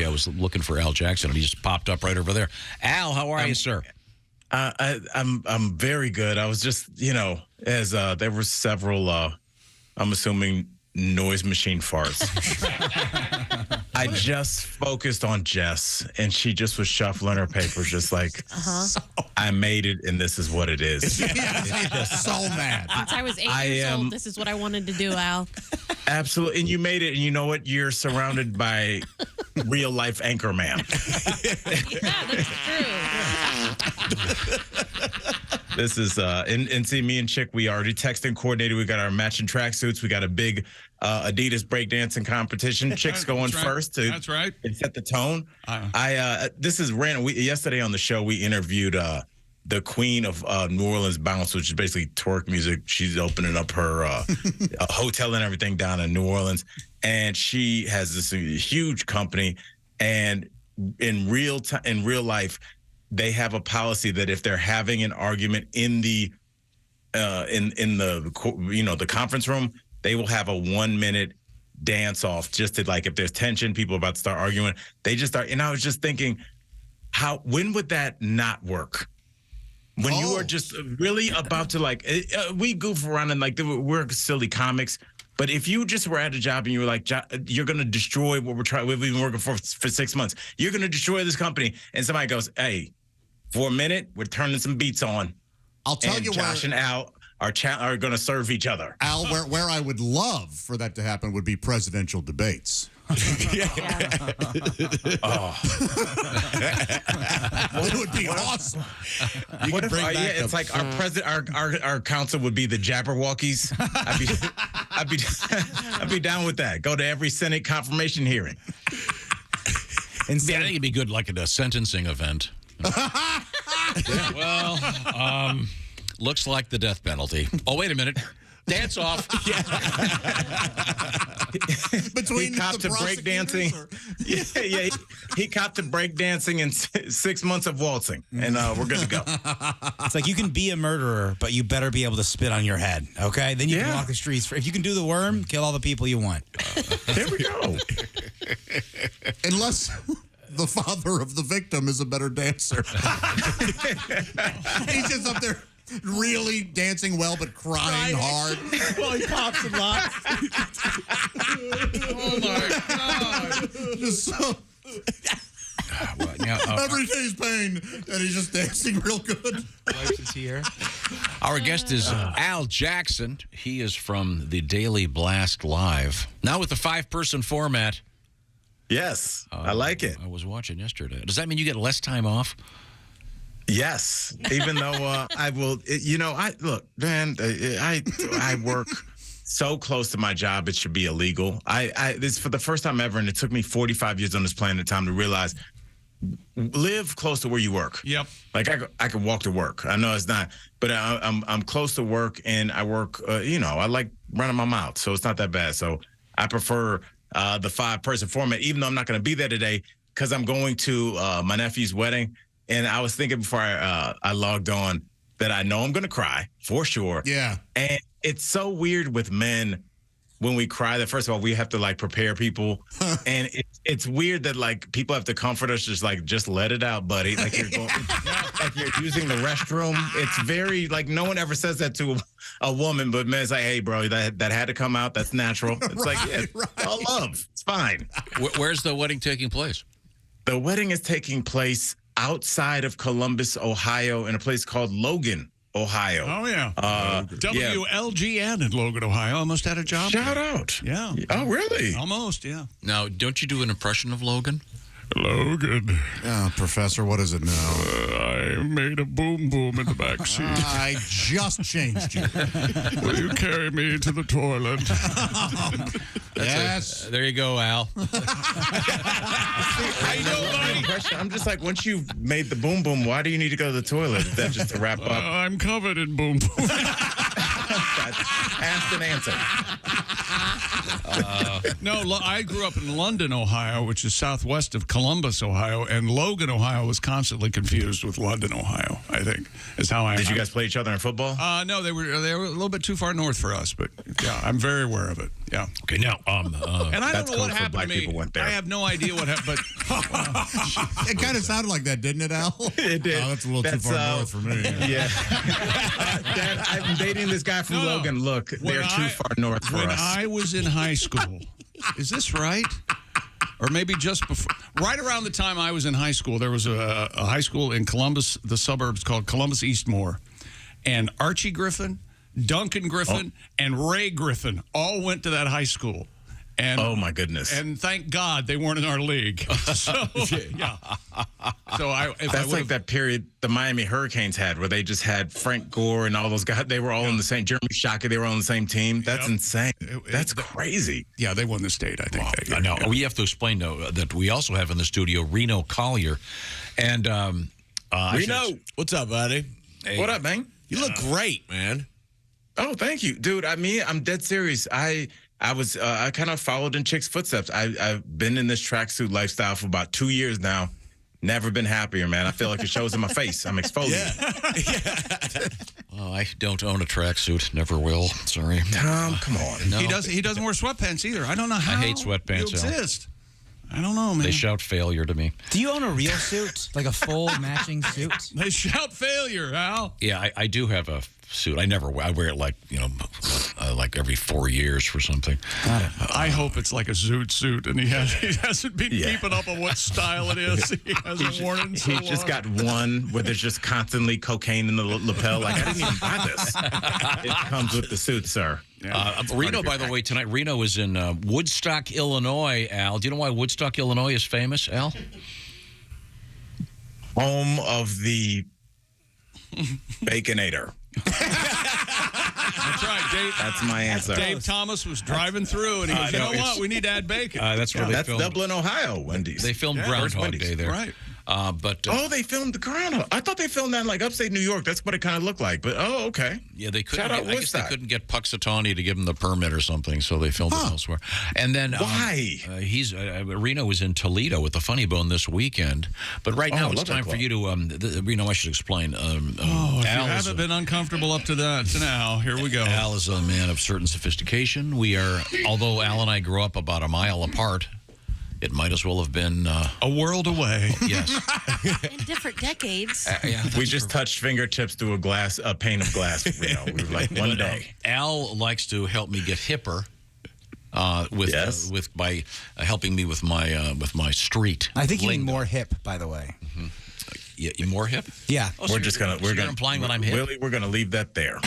okay, I was looking for Al Jackson, and he just popped up right over there. Al, how are you, sir? I'm very good. I was just, as there were several, I'm assuming noise machine farts. I just focused on Jess, and she just was shuffling her papers, just like, I made it, and this is what it is. Just so mad. Since I was 8 years old, this is what I wanted to do, Al. Absolutely. And you made it, and you know what? You're surrounded by real-life anchor man. Yeah, that's true. This is, and see, me and Chick, we already texted coordinated. We got our matching tracksuits. We got a big Adidas breakdancing competition. Chick's going first to set the tone. This is Reno. Yesterday on the show, we interviewed the queen of New Orleans bounce, which is basically twerk music. She's opening up her hotel and everything down in New Orleans. And she has this huge company. And in real life, they have a policy that if they're having an argument in the the conference room, they will have a 1-minute dance off just to, like, if there's tension, people are about to start arguing, they just start. And I was just thinking, when would that not work? When you are just really about to, we goof around and we're silly comics. But if you just were at a job and you were like, you're going to destroy what we've been working for 6 months. You're going to destroy this company. And somebody goes, hey, for a minute, we're turning some beats on. I'll tell you Josh and Al are going to serve each other. Al, where I would love for that to happen would be presidential debates. It would be awesome. What if, it's like our president, our council would be the Jabberwockies. I'd be down with that. Go to every Senate confirmation hearing. I think it'd be good, like at a sentencing event. Well, looks like the death penalty. Oh, wait a minute. Dance off. Between he copped to breakdancing. He copped to breakdancing and 6 months of waltzing, and we're good to go. It's like you can be a murderer, but you better be able to spit on your head, okay? Then you can walk the streets. If you can do the worm, kill all the people you want. There we go. Unless the father of the victim is a better dancer. He's just up there really dancing well, but crying hard. Well, he pops and locks. Oh, my God. Just so... Every day's pain, and he's just dancing real good. Life is here. Our guest is Al Jackson. He is from the Daily Blast Live. Now with the 5-person format. Yes, I like it. I was watching yesterday. Does that mean you get less time off? Yes, even though I will, look, man, I work so close to my job, it should be illegal. This for the first time ever, and it took me 45 years on this planet time to realize, live close to where you work. Yep. Like I could walk to work. I know it's not, but I'm close to work, and I work. I like running my mouth, so it's not that bad. So I prefer the 5-person format, even though I'm not going to be there today because I'm going to my nephew's wedding. And I was thinking before I logged on that I know I'm going to cry for sure. Yeah. And it's so weird with men when we cry that, first of all, we have to prepare people. And it's weird that people have to comfort us, just let it out, buddy. Like you're going, like you're using the restroom. It's very no one ever says that to a woman, but men's like, hey, bro, that had to come out. That's natural. It's all love. It's fine. Where's the wedding taking place? The wedding is taking place outside of Columbus, Ohio, in a place called Logan, Ohio. Oh, yeah. WLGN in Logan, Ohio. Almost had a job. Shout out. Yeah. Oh, really? Almost, yeah. Now, don't you do an impression of Logan? Logan. Professor, what is it now? I made a boom boom in the back seat. I just changed you. Will you carry me to the toilet? Yes. There you go, Al. How you doing, buddy? I'm just once you've made the boom boom, why do you need to go to the toilet? Is that just to wrap up? I'm covered in boom boom. Asked and answered. No, I grew up in London, Ohio, which is southwest of Columbus, Ohio, and Logan, Ohio was constantly confused with London, Ohio, I think, is how I... Did you guys play each other in football? No, they were a little bit too far north for us, but Yeah, I'm very aware of it. Yeah. Okay, now, And I don't know what code for happened black to me. people went there. I have no idea what happened, but It kind of sounded like that, didn't it, Al? It did. Oh, that's a little too far north for me. Yeah. Dad, I'm dating this guy from No. Logan. Look, they're too far north for when us. I was in high school, is this right? Or maybe just before, right around the time I was in high school, there was a high school in Columbus, the suburbs called Columbus Eastmore. And Archie Griffin, Duncan Griffin, and Ray Griffin all went to that high school. And, Oh, my goodness. And thank God they weren't in our league. So, yeah. So That's like that period the Miami Hurricanes had where they just had Frank Gore and all those guys. They were all in the same, Jeremy Shockey, they were all on the same team. That's insane. That's crazy. Yeah, they won the state, I think. now, we have to explain, though, that we also have in the studio Reno Collier. And Reno, What's up, buddy? Hey. what up, man? You look great, man. Oh, thank you, dude. I'm dead serious. I kind of followed in Chick's footsteps. I've been in this tracksuit lifestyle for about 2 years now. Never been happier, man. I feel like it shows in my face. I'm exfoliating. I don't own a tracksuit. Never will. Sorry. Tom, come on. No. He doesn't wear sweatpants either. I don't know how. I hate sweatpants, you Al. exist. I don't know, man. They shout failure to me. Do you own a real suit? Like a full matching suit? They shout failure, Al. Yeah, I do have a suit. I wear it like, like every 4 years for something. I hope it's like a zoot suit, and he hasn't been keeping up on what style it is. He hasn't worn it in so He just long. got one where there's just constantly cocaine in the lapel. Like, I didn't even buy this. It comes with the suit, sir. Reno, by the way, tonight, Reno is in Woodstock, Illinois, Al. Do you know why Woodstock, Illinois is famous, Al? Home of the Baconator. That's right, Dave. That's my answer. Dave Thomas was driving through, and he goes, "You know what? We need to add bacon." That's where they That's filmed. Dublin, Ohio, Wendy's. They filmed Yeah, Groundhog Wendy's. Day there. Right. But They filmed the Groundhog. I thought they filmed that in like upstate New York. That's what it kind of looked like. But okay. yeah, they couldn't. Shout out I guess they Woodstock. couldn't get Puxatawny to give them the permit or something, so they filmed it elsewhere. And then Why? he's Reno was in Toledo with the Funny Bone this weekend. But right now I it's love that time for club. you to. Reno, I should explain. If you Al is haven't been uncomfortable up to that to now, here we go. Al is a man of certain sophistication. Although Al and I grew up about a mile apart, it might as well have been. A world away. Yes. In different decades. We just touched fingertips through a pane of glass. We were like one day. Al likes to help me get hipper. By helping me with my street. I think you mean lingo. more hip, by the way. Yeah, you more hip? Yeah. Oh, so you're implying that I'm hip. Willie, we're gonna leave that there.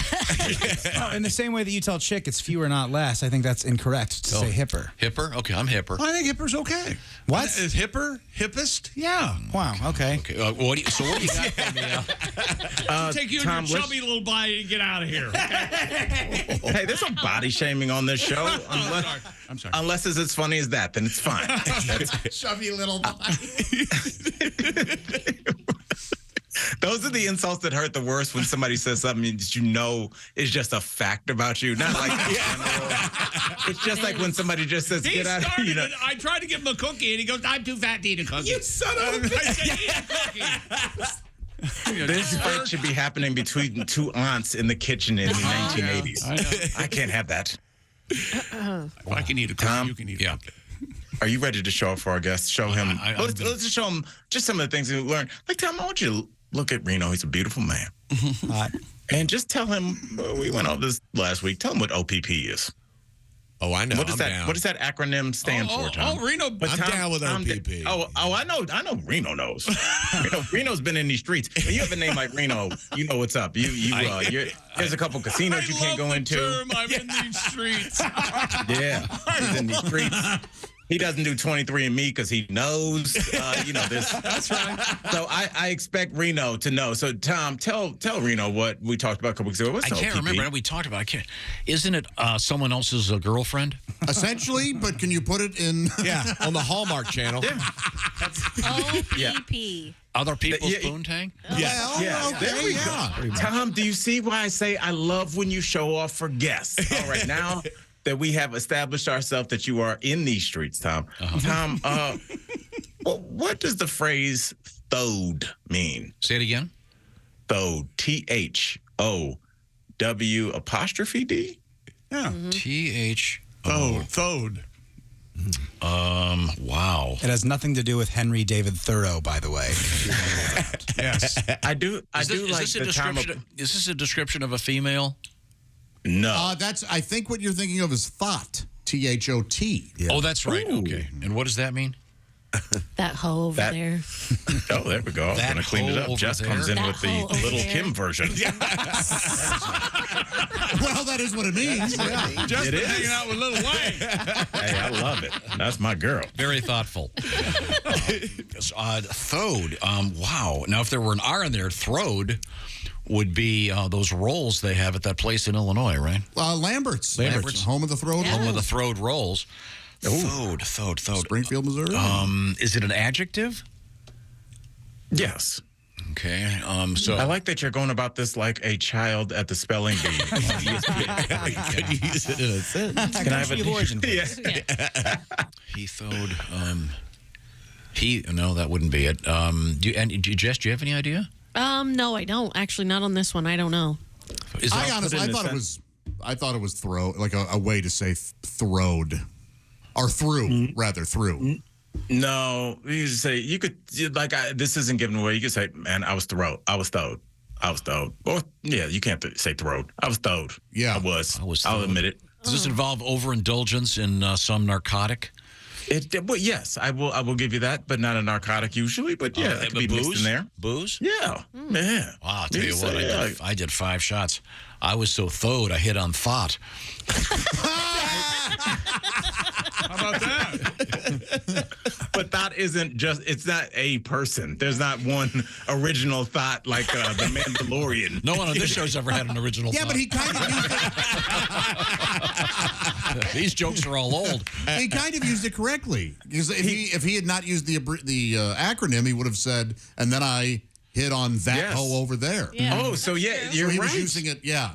In the same way that you tell chick it's fewer, not less, I think that's incorrect to say hipper. Hipper? Okay, I'm hipper. I think hipper's okay. What? Is hipper? Hippest? Yeah. Wow, okay. Okay, what do you got for me, Al? Take you Tom, and your chubby little body and get out of here. Hey, there's no body shaming on this show. I'm sorry. Unless it's as funny as that, then it's fine. Chubby little body. Those are the insults that hurt the worst when somebody says something that you know is just a fact about you. Not like it's just like when somebody just says, He "Get out of started here." it. I tried to give him a cookie, and he goes, "I'm too fat to eat a cookie." You son of a I said, "Eat a cookie." This fight should be happening between two aunts in the kitchen in the 1980s. I can't have that. If I can eat a cookie, Tom? you can eat a cookie. Are you ready to show up for our guest? Show him. I'm Let's just show him just some of the things we learned. Like, Tom, I want you to look at Reno. He's a beautiful man. Hot. And just tell him, we went over this last week. Tell him what OPP is. Oh, I know. What does I'm that down. What does that acronym stand for, Tom? Reno. But I'm down with OPP. I know Reno knows. Reno's been in these streets. When you have a name like Reno, you know what's up. There's a couple casinos you can't go into. I'm in these streets. Yeah, he's in these streets. He doesn't do 23andMe because he knows, this. That's right. So I expect Reno to know. So, Tom, tell Reno what we talked about a couple weeks ago. What's I can't OPP? remember. We talked about. I can't. Isn't it someone else's girlfriend? Essentially, but can you put it in? Yeah, on the Hallmark Channel. OPP. Other people's Yeah, poontang? Well, Yeah, okay, there we go. Tom, do you see why I say I love when you show off for guests? All right, now that we have established ourselves that you are in these streets, Tom. Tom, what does the phrase "thowed" mean? Say it again. Thowed, THOW''D? Yeah. T-H. Thode. Wow. It has nothing to do with Henry David Thoreau, by the way. Yes. I do like the time of... Is this a description of a female? No. I think what you're thinking of is thought. T-H-O-T. Yeah. Oh, that's right. Ooh. Okay. And what does that mean? That hoe over there. Oh, there we go. I'm That going to clean it hoe up. over Jess there? comes in That with the hoe over Little there. Kim version. Well, that is what it means. Yeah. Just It been is. hanging out with Little Wayne. Hey, I love it. That's my girl. Very thoughtful. Thode. Wow. Now, if there were an R in there, throde would be those rolls they have at that place in Illinois, right? Lambert's. Home of the Throde. Home of the throde rolls. Thode. Springfield, Missouri. Is it an adjective? Yes. Okay. So I like that you're going about this like a child at the spelling bee. Could you use it in a sentence? Can I have a origin? Yeah. he thode. No, that wouldn't be it. Jess, do you have any idea? No, I don't. Actually, not on this one. I don't know. Is I it, honestly, I thought it was throw, like a way to say throwed, or through, rather through. No, you just say this isn't giving away. You could say, "Man, I was throwed. I was throwed. I was throwed." Or yeah, you can't say throwed. I was throwed. Yeah, I was. I'll throwed. admit it. Does this involve overindulgence in some narcotic? Well, yes, I will give you that, but not a narcotic usually. But yeah, that could be mixed in there. Booze? Yeah, yeah. Wow, I'll tell you what, I did 5 shots. I was so thawed, I hit on thought. How about that? But thought isn't it's not a person. There's not one original thought like the Mandalorian. No one on this show's ever had an original thought. Yeah, but he kind of used it. These jokes are all old. He kind of used it correctly. Because if he had not used the acronym, he would have said, "And then I hit on that hoe over there." Yeah. Oh, so yeah, you're So he right. was using it. Yeah.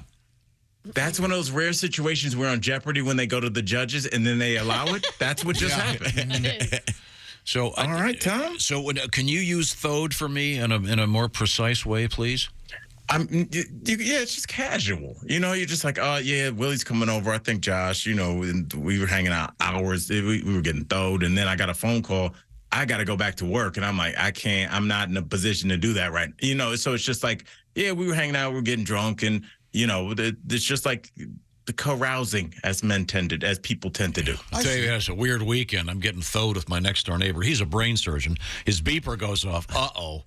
That's one of those rare situations where on Jeopardy when they go to the judges and then they allow it. That's what just happened. So, all right, Tom. So, can you use thode for me in a more precise way, please? It's just casual. You know, you're just like, oh, yeah, Willie's coming over. I think Josh, and we were hanging out hours. We were getting throwed. And then I got a phone call. I got to go back to work. And I'm like, I'm not in a position to do that right. So it's just like, yeah, we were hanging out. We were getting drunk. And, it's just like the carousing as people tend to do. I'll tell you, it's a weird weekend. I'm getting thawed with my next door neighbor. He's a brain surgeon. His beeper goes off. Uh-oh.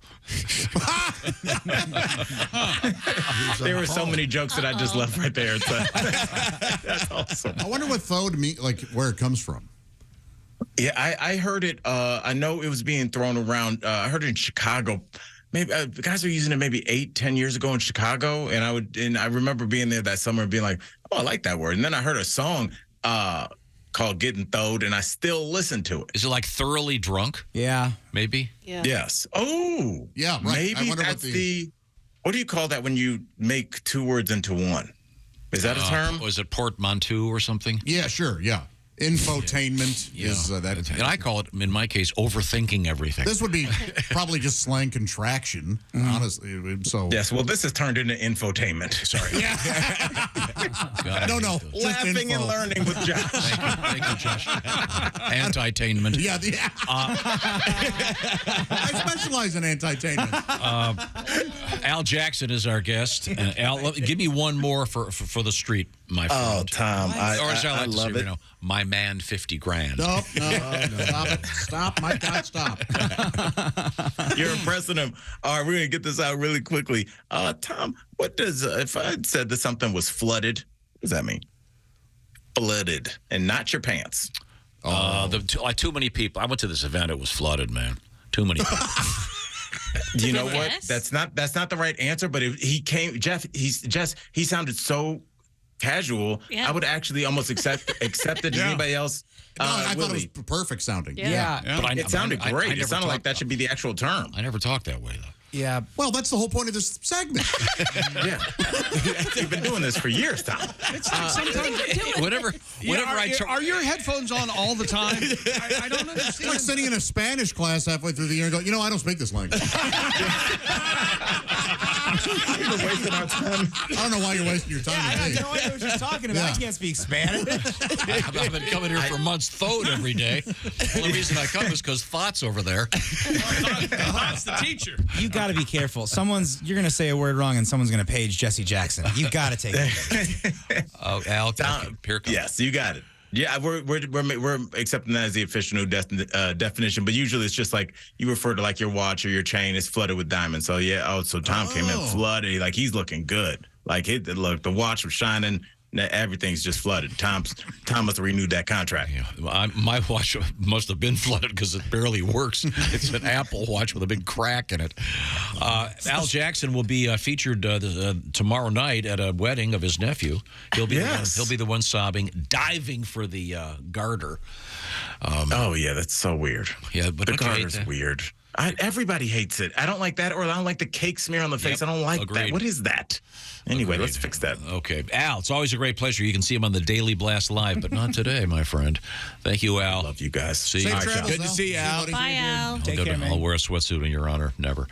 There were so many jokes that I just left right there. That's awesome. I wonder what thode mean, like where it comes from. Yeah, I heard it. I know it was being thrown around. I heard it in Chicago. Maybe guys were using it maybe 8-10 years ago in Chicago, and I remember being there that summer and being like, "Oh, I like that word." And then I heard a song called "Getting Throwed," and I still listen to it. Is it like thoroughly drunk? Yeah. Maybe? Yeah. Yes. Oh, yeah. Right. Maybe that's what do you call that when you make 2 words into one? Is that a term? Was it portmanteau or something? Yeah, sure. Yeah. Infotainment is that. And I call it, in my case, overthinking everything. This would be probably just slang contraction, honestly. So yes. Well, this has turned into infotainment. Sorry. Yeah. No. Laughing and learning with Josh. Thank you, Josh. Anti-tainment. Yeah. I specialize in anti-tainment. Al Jackson is our guest. And Al, give me one more for the street, my friend. Oh, Tom, I love it. My man, 50 grand. No. Stop it. Stop. My God, stop. You're impressing him. All right, we're going to get this out really quickly. Tom, what does, if I said that something was flooded, what does that mean? Flooded, and not your pants. Too many people. I went to this event. It was flooded, man. Too many people. Do you know what? Yes. That's not the right answer, but Jess, he sounded so casual. Yeah. I would actually almost accept it. Yeah. Anybody else? No, I thought Willie? it was perfect sounding. Yeah. But It sounded great. It sounded like that should be the actual term. I never talked that way, though. Yeah. Well, that's the whole point of this segment. Yeah. You've been doing this for years, Tom. It's like sometimes. Whatever Are your headphones on all the time? I don't It's understand. like sitting in a Spanish class halfway through the year and go, I don't speak this language. We're wasting our time. I don't know why you're wasting your time. I with me. have no idea what you're talking about. I can't speak Spanish. I've been coming here for months, Thode every day. The only reason I come is because Thought's over there. That's the teacher. You got to be careful. You're going to say a word wrong, and someone's going to page Jesse Jackson. You got to take it. Al, here comes. Yes, you got it. Yeah, we're accepting that as the official new definition, but usually it's just like you refer to like your watch or your chain is flooded with diamonds. So yeah, so Tom came in flooded, like he's looking good. Like look, the watch was shining. Everything's just flooded. Tom must have renewed that contract. Yeah, my watch must have been flooded because it barely works. It's an Apple Watch with a big crack in it. Al Jackson will be featured tomorrow night at a wedding of his nephew. He'll be the one sobbing, diving for the garter. Oh yeah, that's so weird. Yeah, but the garter's weird. Everybody hates it. I don't like that, or I don't like the cake smear on the face. I don't like that. What is that? Anyway, let's fix that. Okay. Al, it's always a great pleasure. You can see him on the Daily Blast Live, but not today, my friend. Thank you, Al. Love you guys. See you. Safe travels, Good to see you, Al. Bye, Al. Take care, man. I'll wear a sweatsuit in your honor. Never.